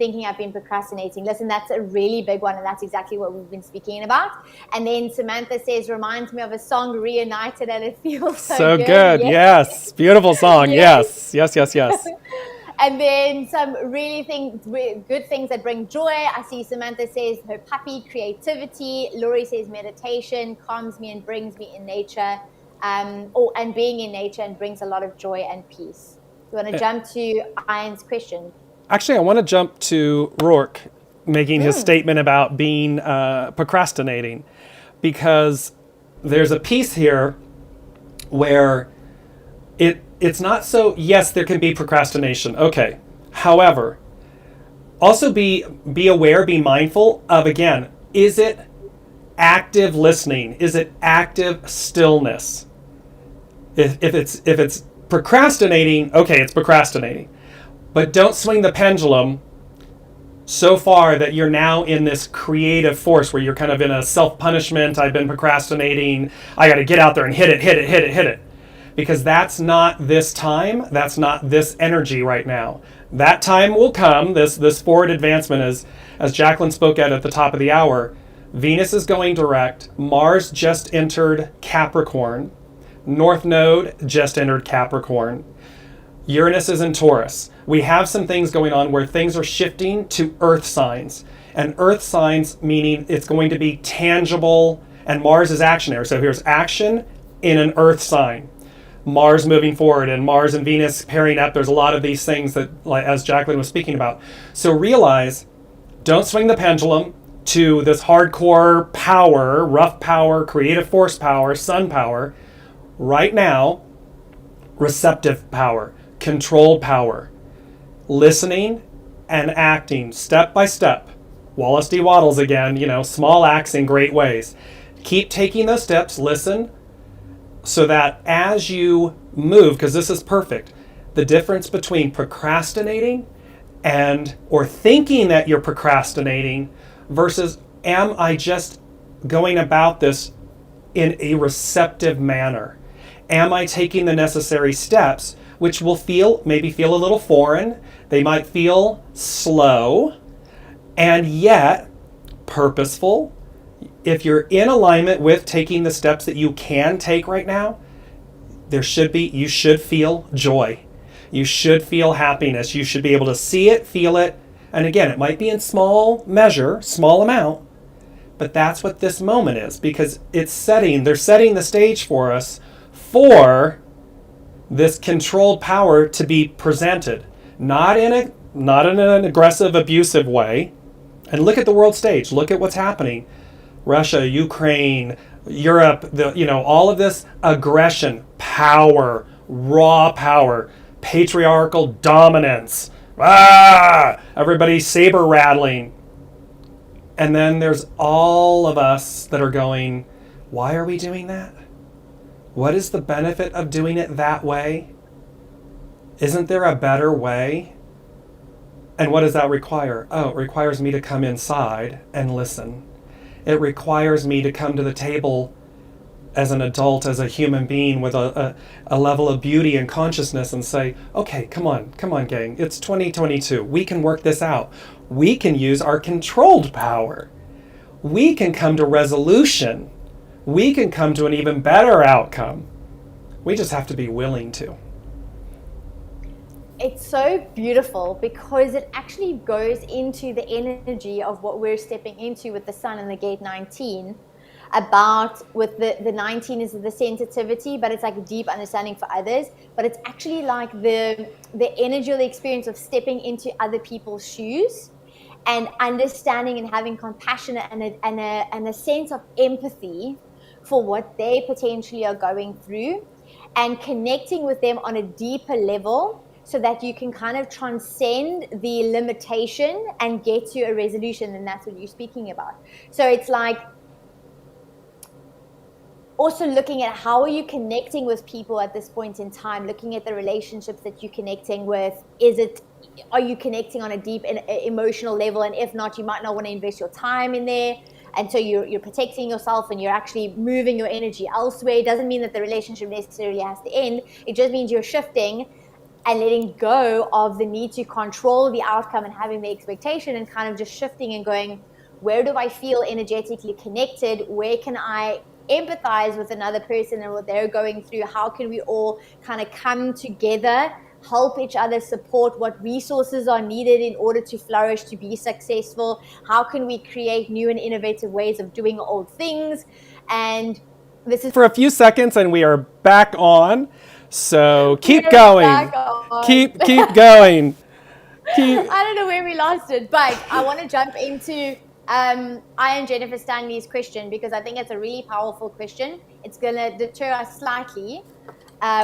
procrastinating. Listen, that's a really big one, and that's exactly what we've been speaking about. And then Samantha says, reminds me of a song, Reunited, and it feels so good. Yes. Beautiful song. Yes. And then some good things that bring joy. I see Samantha says her puppy, creativity. Lori says meditation calms me and brings me in nature. And being in nature and brings a lot of joy and peace. You want to jump to Ian's question? Actually, I want to jump to Ruark making his statement about being procrastinating, because there's a piece here where it's not so, yes, there can be procrastination. Okay. However, also be aware, be mindful of, again, is it active listening? Is it active stillness? If it's procrastinating, okay, it's procrastinating. But don't swing the pendulum so far that you're now in this creative force where you're kind of in a self-punishment. I've been procrastinating. I got to get out there and hit it. Because that's not this time. That's not this energy right now. That time will come, this forward advancement, as Jaclyn spoke at the top of the hour. Venus is going direct. Mars just entered Capricorn. North Node just entered Capricorn. Uranus is in Taurus. We have some things going on where things are shifting to earth signs. And earth signs meaning it's going to be tangible, and Mars is actionary. So here's action in an earth sign. Mars moving forward and Mars and Venus pairing up. There's a lot of these things that, like, as Jaclyn was speaking about. So realize, don't swing the pendulum to this hardcore power, rough power, creative force power, sun power. Right now, receptive power, controlled power, listening and acting step by step. Wallace D. Wattles again, small acts in great ways. Keep taking those steps, listen, so that as you move, because this is perfect, the difference between procrastinating or thinking that you're procrastinating versus am I just going about this in a receptive manner? Am I taking the necessary steps, which will maybe feel a little foreign? They might feel slow, and yet purposeful. If you're in alignment with taking the steps that you can take right now, you should feel joy. You should feel happiness. You should be able to see it, feel it. And again, it might be in small measure, small amount, but that's what this moment is, because they're setting the stage for us for this controlled power to be presented, not in an aggressive, abusive way. And look at the world stage. Look at what's happening. Russia, Ukraine, Europe, all of this aggression, power, raw power, patriarchal dominance. Everybody saber rattling. And then there's all of us that are going, why are we doing that? What is the benefit of doing it that way? Isn't there a better way? And what does that require? Oh, it requires me to come inside and listen. It requires me to come to the table as an adult, as a human being with a level of beauty and consciousness and say, okay, come on, gang. It's 2022. We can work this out. We can use our controlled power. We can come to resolution. We can come to an even better outcome. We just have to be willing to. It's so beautiful because it actually goes into the energy of what we're stepping into with the sun and the gate 19. About with the 19 is the sensitivity, but it's like a deep understanding for others. But it's actually like the energy or the experience of stepping into other people's shoes and understanding and having compassion and a sense of empathy for what they potentially are going through, and connecting with them on a deeper level so that you can kind of transcend the limitation and get to a resolution. And that's what you're speaking about. So it's like also looking at how are you connecting with people at this point in time, looking at the relationships that you're connecting with. Are you connecting on a deep emotional level? And if not, you might not want to invest your time in there. And so you're protecting yourself and you're actually moving your energy elsewhere. It doesn't mean that the relationship necessarily has to end. It just means you're shifting and letting go of the need to control the outcome and having the expectation, and kind of just shifting and going, where do I feel energetically connected? Where can I empathize with another person and what they're going through? How can we all kind of come together, help each other, support what resources are needed in order to flourish, to be successful? How can we create new and innovative ways of doing old things? And this is for a few seconds, and we are back on. So keep going. Keep going. I don't know where we lost it, but I want to jump into I and Jennifer Stanley's question, because I think it's a really powerful question. It's going to deter us slightly,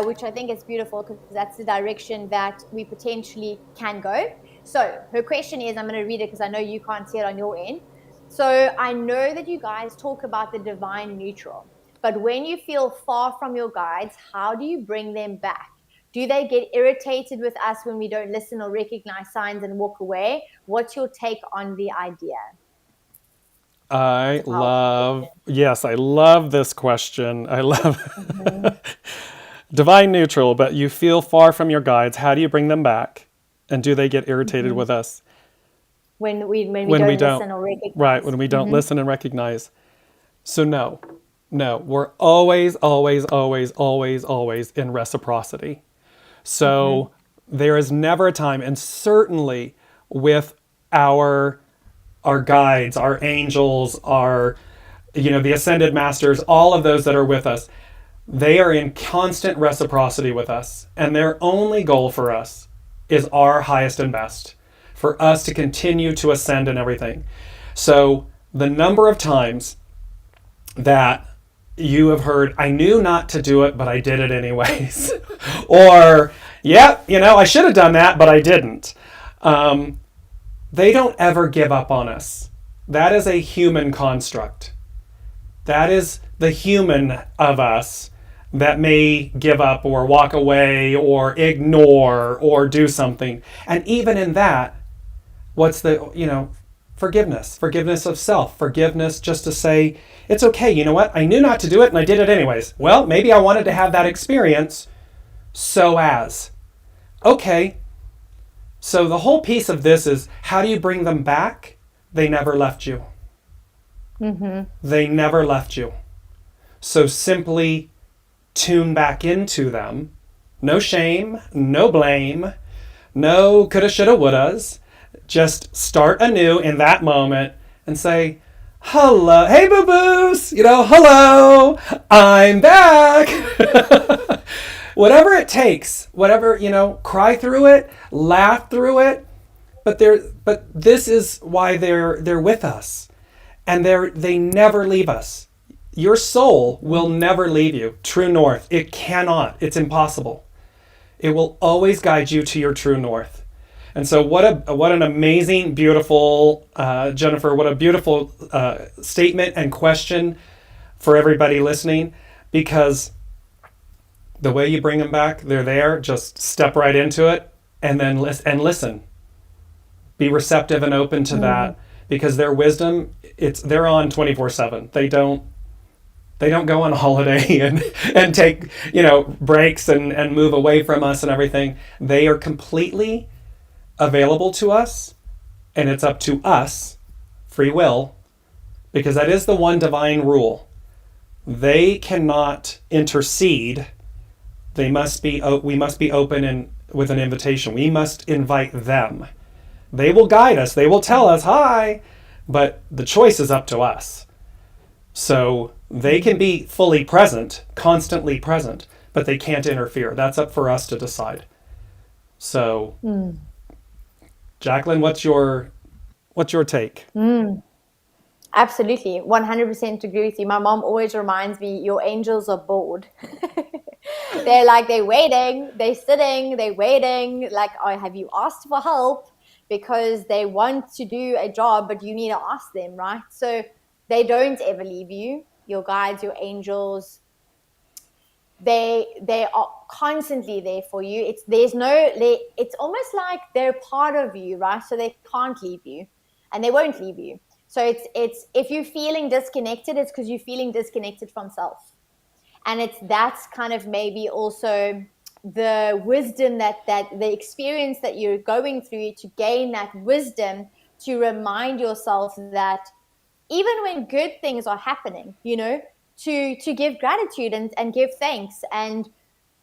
which I think is beautiful because that's the direction that we potentially can go. So her question is, I'm going to read it because I know you can't see it on your end. So I know that you guys talk about the divine neutral, but when you feel far from your guides, how do you bring them back? Do they get irritated with us when we don't listen or recognize signs and walk away? What's your take on the idea? I love this question. I love divine neutral, but you feel far from your guides. How do you bring them back? And do they get irritated with us? When we don't listen or recognize. Right, when we don't listen and recognize. So no, we're always in reciprocity. So there is never a time, and certainly with our guides, our angels, our, the ascended masters, all of those that are with us, they are in constant reciprocity with us. And their only goal for us is our highest and best, for us to continue to ascend and everything. So the number of times that you have heard, I knew not to do it, but I did it anyways. Or, I should have done that, but I didn't. They don't ever give up on us. That is a human construct. That is the human of us that may give up or walk away or ignore or do something. And even in that, what's the, forgiveness of self, forgiveness just to say, it's okay, you know what? I knew not to do it and I did it anyways. Well, maybe I wanted to have that experience, okay. So the whole piece of this is, how do you bring them back? they never left you. Mm-hmm. They never left you. So simply tune back into them. No shame, no blame, no coulda, shoulda, wouldas. Just start anew in that moment and say, hello, hey boo-boos, hello, I'm back. Whatever it takes, whatever, cry through it, laugh through it, but this is why they're with us. And they never leave us. Your soul will never leave you. True north. It cannot. It's impossible. It will always guide you to your true north. And so what an amazing, beautiful, Jennifer, what a beautiful statement and question for everybody listening, because the way you bring them back, they're there. Just step right into it and then listen. Be receptive and open to that, because their wisdom, they're on 24/7. They don't go on holiday and take breaks and move away from us and everything. They are completely available to us, and it's up to us, free will, because that is the one divine rule. They cannot intercede. We must be open and with an invitation. We must invite them. They will guide us. They will tell us hi, but the choice is up to us. So they can be fully present, constantly present, but they can't interfere. That's up for us to decide. So, Jaclyn, what's your take? Absolutely, 100% agree with you. My mom always reminds me, your angels are bored. They're waiting, they're sitting, they're waiting. Like, oh, have you asked for help? Because they want to do a job, but you need to ask them, right? So they don't ever leave you. Your guides, your angels, they are constantly there for you. It's almost like they're part of you, right? So they can't leave you, and they won't leave you. So it's if you're feeling disconnected, it's because you're feeling disconnected from self. And that's kind of maybe also the wisdom that the experience that you're going through, to gain that wisdom, to remind yourself that even when good things are happening, to give gratitude and give thanks, and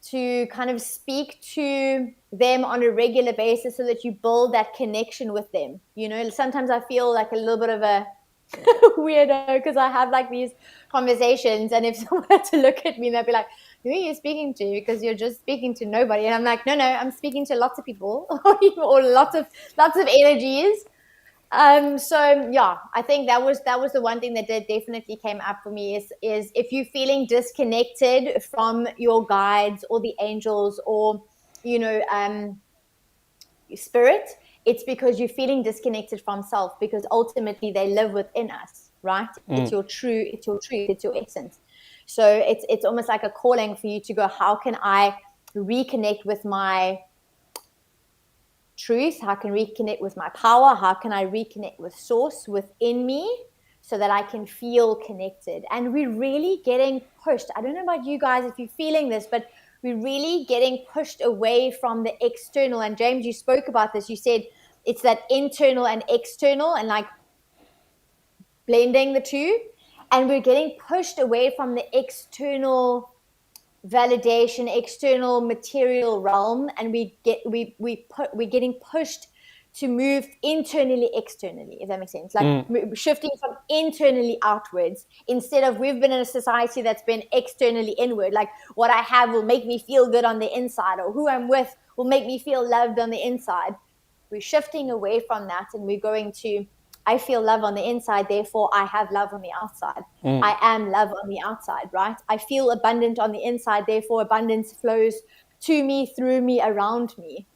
to kind of speak to them on a regular basis, so that you build that connection with them. Sometimes I feel like a little bit of a weirdo, because I have like these conversations, and if someone had to look at me, they'd be like, who are you speaking to? Because you're just speaking to nobody. And I'm like, no, I'm speaking to lots of people or lots of energies. So yeah, I think that was the one thing that definitely came up for me is if you're feeling disconnected from your guides or the angels or spirit, it's because you're feeling disconnected from self, because ultimately they live within us, right? It's your truth, it's your essence. So it's almost like a calling for you to go, how can I reconnect with my truth? How can I reconnect with my power? How can I reconnect with source within me, so that I can feel connected? And we're really getting pushed. I don't know about you guys if you're feeling this, but we're really getting pushed away from the external. And James, you spoke about this. You said it's that internal and external, and like blending the two. And we're getting pushed away from the external validation, external material realm, and we're getting pushed to move internally, externally, if that makes sense. Like shifting from internally outwards, instead of, we've been in a society that's been externally inward. Like, what I have will make me feel good on the inside, or who I'm with will make me feel loved on the inside. We're shifting away from that, and we're going to, I feel love on the inside, therefore I have love on the outside. I am love on the outside, right? I feel abundant on the inside, therefore abundance flows to me, through me, around me.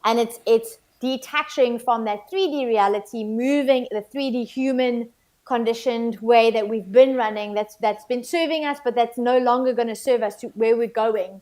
And it's detaching from that 3D reality, moving the 3D human conditioned way that we've been running, that's been serving us, but that's no longer going to serve us to where we're going.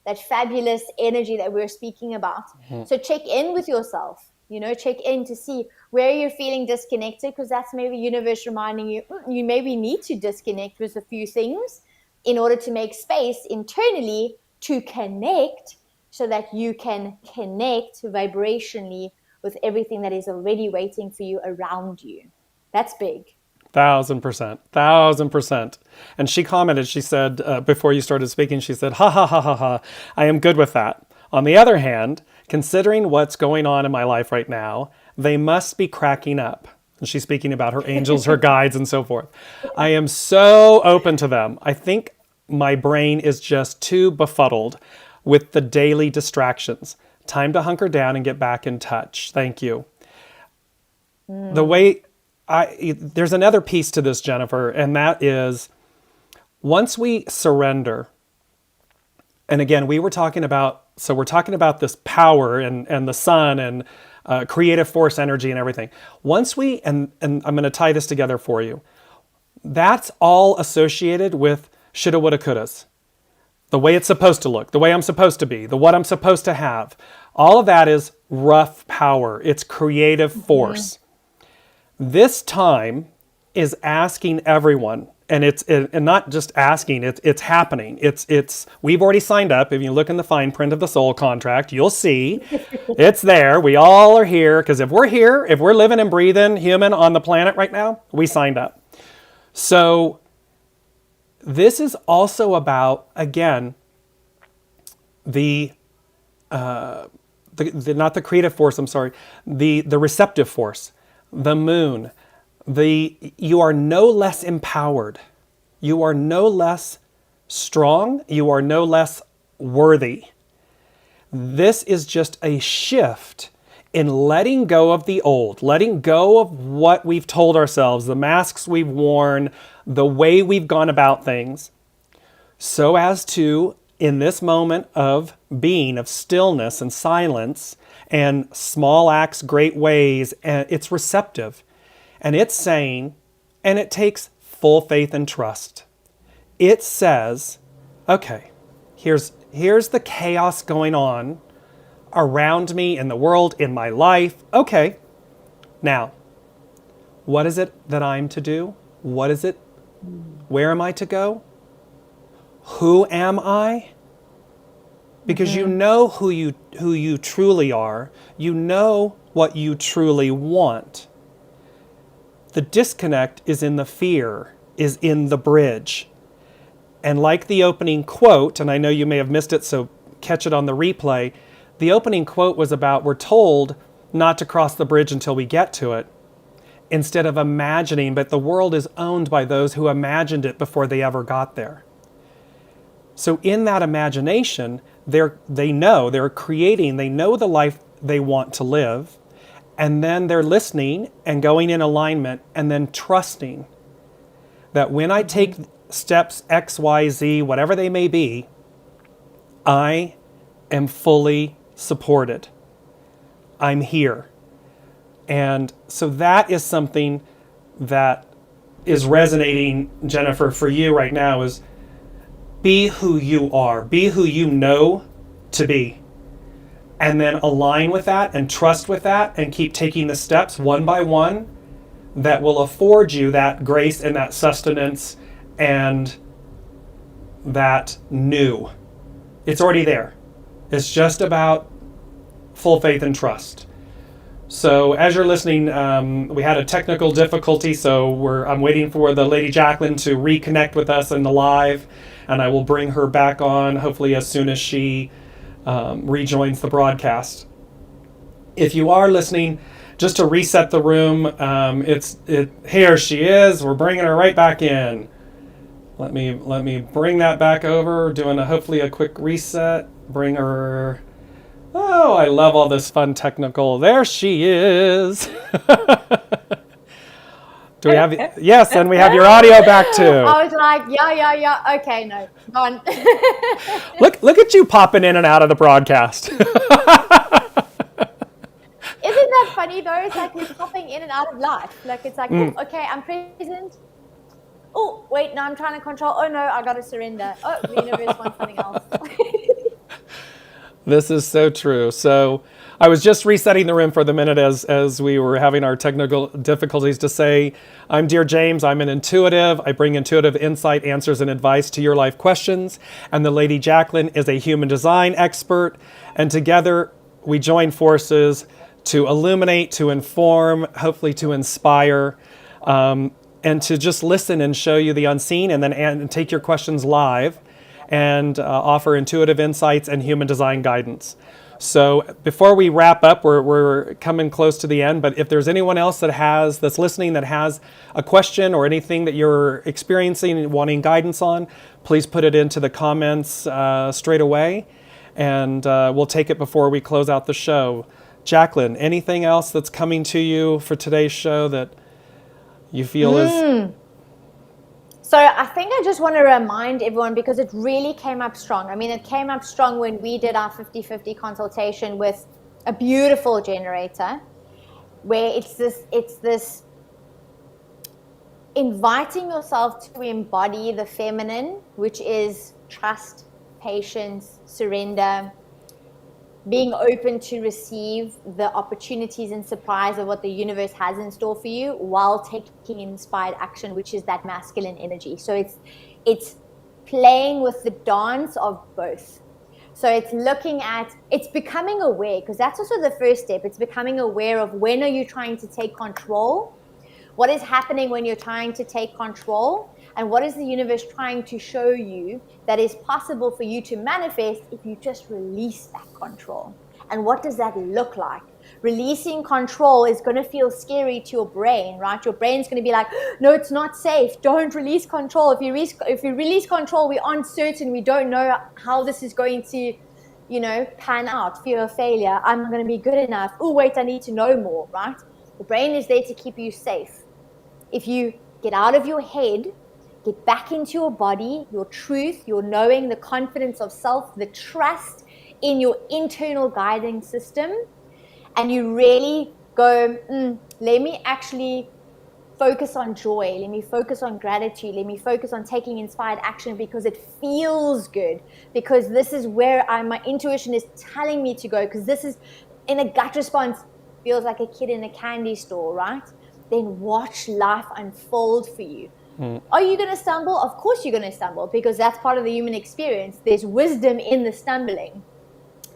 That fabulous energy that we're speaking about. So check in with yourself, check in to see where you're feeling disconnected, because that's maybe universe reminding you, you maybe need to disconnect with a few things in order to make space internally to connect, so that you can connect vibrationally with everything that is already waiting for you around you. That's big. 1,000%, 1,000%. And she commented, she said, before you started speaking, she said, ha ha ha ha ha, I am good with that. On the other hand, considering what's going on in my life right now, they must be cracking up. And she's speaking about her angels, her guides, and so forth. I am so open to them. I think my brain is just too befuddled with the daily distractions. Time to hunker down and get back in touch. Thank you. The way there's another piece to this, Jennifer, and that is once we surrender, and again, we're talking about this power and the sun and creative force energy and everything. Once we, and I'm going to tie this together for you, that's all associated with shoulda, woulda, couldas. The way it's supposed to look, the way I'm supposed to be, the what I'm supposed to have. All of that is rough power. It's creative force. This time is asking everyone, and it's not just asking, it's happening. It's we've already signed up. If you look in the fine print of the soul contract, you'll see it's there. We all are here, because if we're here, if we're living and breathing human on the planet right now, we signed up. So this is also about, again, the not the creative force, I'm sorry, the receptive force. The moon, you are no less empowered. You are no less strong. You are no less worthy. This is just a shift in letting go of the old, letting go of what we've told ourselves, the masks we've worn, the way we've gone about things, so as to, in this moment of being, of stillness and silence, and small acts, great ways, and it's receptive. And it's saying, and it takes full faith and trust. It says, okay, here's the chaos going on around me, in the world, in my life. Okay, now, what is it that I'm to do? What is it? Where am I to go? Who am I? Because you know who you truly are. You know what you truly want. The disconnect is in the fear, is in the bridge. And like the opening quote, and I know you may have missed it, so catch it on the replay. The opening quote was about, we're told not to cross the bridge until we get to it, instead of imagining, but the world is owned by those who imagined it before they ever got there. So in that imagination, they know the life they want to live, and then they're listening and going in alignment and then trusting that when I take steps X, Y, Z, whatever they may be, I am fully supported. I'm here. And so that is something that is resonating, Jennifer, for you right now, is be who you are. Be who you know to be. And then align with that and trust with that and keep taking the steps one by one that will afford you that grace and that sustenance and that new. It's already there. It's just about full faith and trust. So as you're listening, we had a technical difficulty, so I'm waiting for the Lady Jaclyn to reconnect with us in the live, and I will bring her back on hopefully as soon as she rejoins the broadcast. If you are listening, just to reset the room, here she is. We're bringing her right back in. Let me bring that back over. Doing hopefully a quick reset. Bring her. Oh, I love all this fun technical. There she is. Do we have? Yes, and we have your audio back too. I was like, yeah. Okay, no, gone. Look at you popping in and out of the broadcast. Isn't that funny though? It's like we're popping in and out of life. Like it's like, oh, okay, I'm present. Oh, wait, no, I'm trying to control. Oh no, I got to surrender. Oh, the universe wants something else. This is so true. So I was just resetting the room for the minute as we were having our technical difficulties to say, I'm Dear James, I'm an intuitive. I bring intuitive insight, answers, and advice to your life questions. And the Lady Jaclyn is a human design expert. And together we join forces to illuminate, to inform, hopefully to inspire. and to just listen and show you the unseen, and then and take your questions live, and offer intuitive insights and human design guidance. So before we wrap up, we're coming close to the end, but if there's anyone else that's listening that has a question or anything that you're experiencing and wanting guidance on, please put it into the comments straight away, and we'll take it before we close out the show. Jaclyn, anything else that's coming to you for today's show that you feel is... So I think I just want to remind everyone, because it really came up strong. I mean, it came up strong when we did our 50-50 consultation with a beautiful generator, where it's this inviting yourself to embody the feminine, which is trust, patience, surrender, being open to receive the opportunities and surprise of what the universe has in store for you, while taking inspired action, which is that masculine energy. So it's playing with the dance of both. So it's becoming aware, because that's also the first step. It's becoming aware of, when are you trying to take control? What is happening when you're trying to take control? And what is the universe trying to show you that is possible for you to manifest if you just release that control? And what does that look like? Releasing control is going to feel scary to your brain, right? Your brain's going to be like, no, it's not safe. Don't release control. If you release control, we're uncertain. We don't know how this is going to, pan out. Fear of failure. I'm not going to be good enough. Oh, wait, I need to know more, right? The brain is there to keep you safe. If you get out of your head, get back into your body, your truth, your knowing, the confidence of self, the trust in your internal guiding system, and you really go, let me actually focus on joy, let me focus on gratitude, let me focus on taking inspired action because it feels good, because this is where my intuition is telling me to go, because this is, in a gut response, feels like a kid in a candy store, right? Then watch life unfold for you. Are you going to stumble? Of course you're going to stumble, because that's part of the human experience. There's wisdom in the stumbling,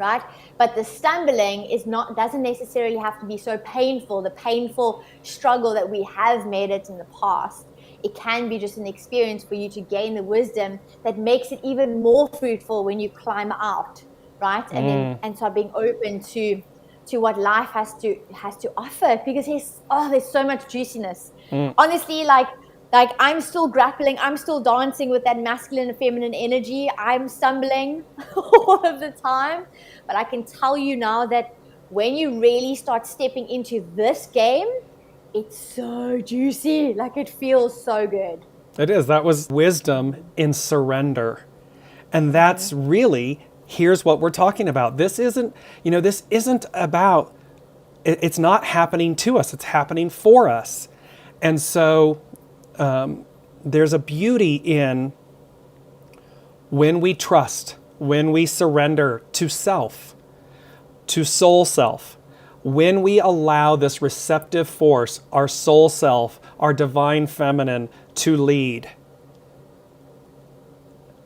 right? But the stumbling doesn't necessarily have to be so painful, the painful struggle that we have made it in the past. It can be just an experience for you to gain the wisdom that makes it even more fruitful when you climb out, right? And start being open to what life has to offer, because there's so much juiciness. Honestly, like I'm still grappling, I'm still dancing with that masculine and feminine energy. I'm stumbling all of the time, but I can tell you now that when you really start stepping into this game, it's so juicy. Like, it feels so good. It is. That was wisdom in surrender. And that's really, here's what we're talking about. This isn't about, it's not happening to us, it's happening for us. And so there's a beauty in when we trust, when we surrender to self, to soul self, when we allow this receptive force, our soul self, our divine feminine, to lead.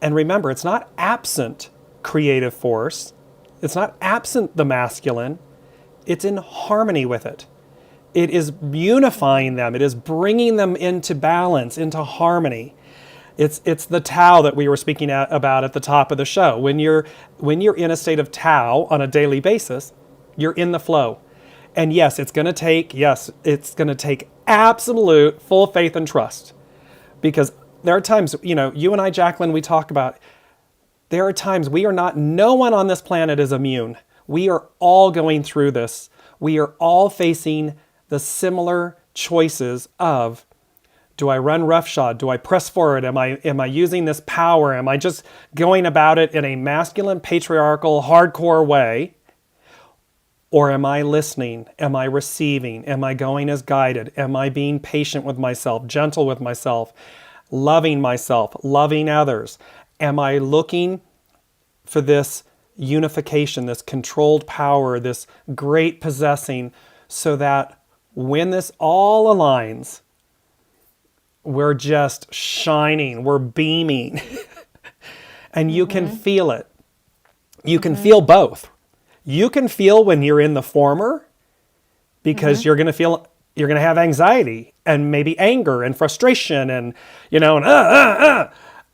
And remember, it's not absent creative force. It's not absent the masculine. It's in harmony with it. It is unifying them. It is bringing them into balance, into harmony. It's the Tao that we were speaking about at the top of the show. When you're in a state of Tao on a daily basis, you're in the flow. And yes, it's going to take absolute full faith and trust. Because there are times, you and I, Jaclyn, we talk about, there are times no one on this planet is immune. We are all going through this. We are all facing the similar choices of, do I run roughshod? Do I press forward? Am I using this power? Am I just going about it in a masculine, patriarchal, hardcore way? Or am I listening? Am I receiving? Am I going as guided? Am I being patient with myself, gentle with myself, loving others? Am I looking for this unification, this controlled power, this great possessing, so that when this all aligns, we're just shining, we're beaming, and you can feel it. You can feel both. You can feel when you're in the former, because you're going to feel you're going to have anxiety and maybe anger and frustration and,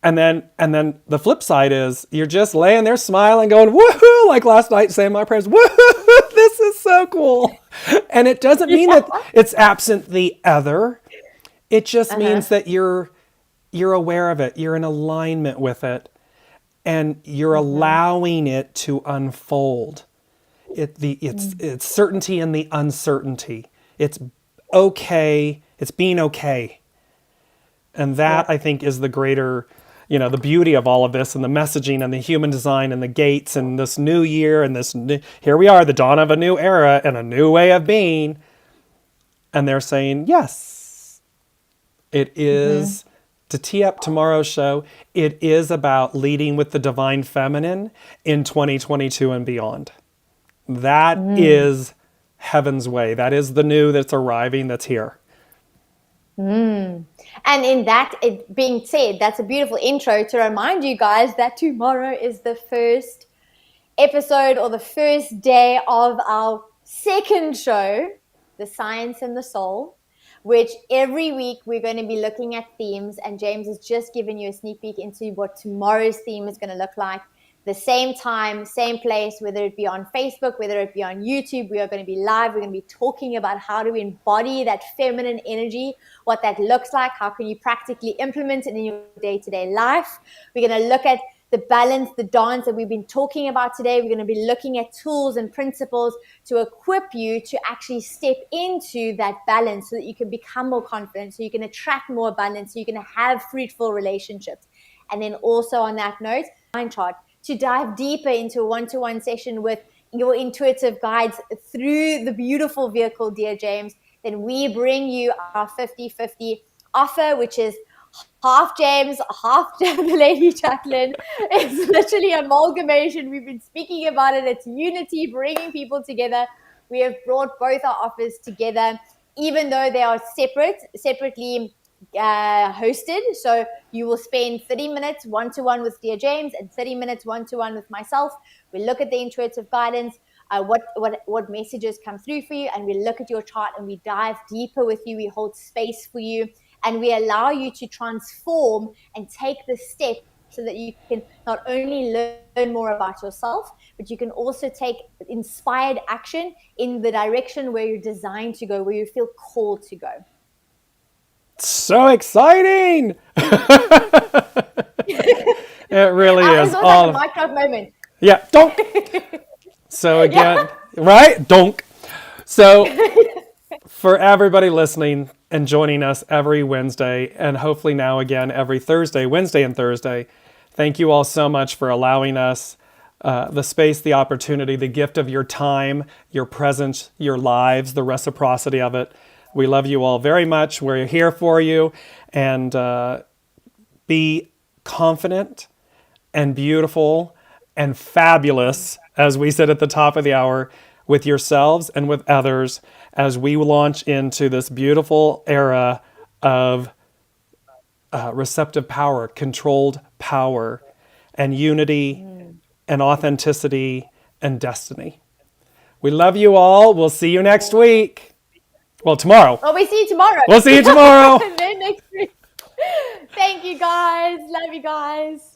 and then the flip side is you're just laying there smiling, going, woohoo, like last night saying my prayers, woohoo, this is so cool. And it doesn't mean that it's absent the other. It just means that you're aware of it. You're in alignment with it. And you're allowing it to unfold. It's certainty in the uncertainty. It's okay. It's being okay. And that, I think, is the greater, the beauty of all of this, and the messaging and the human design and the gates and this new year and here we are, the dawn of a new era and a new way of being. And they're saying, yes, it is, to tee up tomorrow's show, it is about leading with the divine feminine in 2022 and beyond. That is heaven's way. That is the new that's arriving, that's here. And in that, it being said, that's a beautiful intro to remind you guys that tomorrow is the first episode or the first day of our second show, The Science and the Soul, which every week we're going to be looking at themes, and James has just given you a sneak peek into what tomorrow's theme is going to look like. The same time, same place, whether it be on Facebook, whether it be on YouTube, we are going to be live. We're going to be talking about how to embody that feminine energy, what that looks like, how can you practically implement it in your day-to-day life. We're going to look at the balance, the dance that we've been talking about today. We're going to be looking at tools and principles to equip you to actually step into that balance so that you can become more confident, so you can attract more abundance, so you can have fruitful relationships. And then also on that note, mind chart, to dive deeper into a one-to-one session with your intuitive guides through the beautiful vehicle, Dear James, then we bring you our 50-50 offer, which is half James, half the Lady Jaclyn. It's literally amalgamation. We've been speaking about it. It's unity, bringing people together. We have brought both our offers together, even though they are separately hosted. So you will spend 30 minutes one-to-one with Dear James and 30 minutes one-to-one with myself. We look at the intuitive guidance, what messages come through for you, and we look at your chart and we dive deeper with you. We hold space for you, and we allow you to transform and take the step so that you can not only learn more about yourself, but you can also take inspired action in the direction where you're designed to go, where you feel called to go. So exciting! It really is. It's all like a mic drop moment. Yeah, donk. So again, right? Donk. So for everybody listening and joining us every Wednesday, and hopefully now again every Thursday, Wednesday and Thursday, thank you all so much for allowing us the space, the opportunity, the gift of your time, your presence, your lives, the reciprocity of it. We love you all very much. We're here for you. And be confident and beautiful and fabulous, as we said at the top of the hour, with yourselves and with others as we launch into this beautiful era of receptive power, controlled power, and unity and authenticity and destiny. We love you all. We'll see you next week. Well, tomorrow. Oh, we see you tomorrow. We'll see you tomorrow. And then next week. Thank you, guys. Love you guys.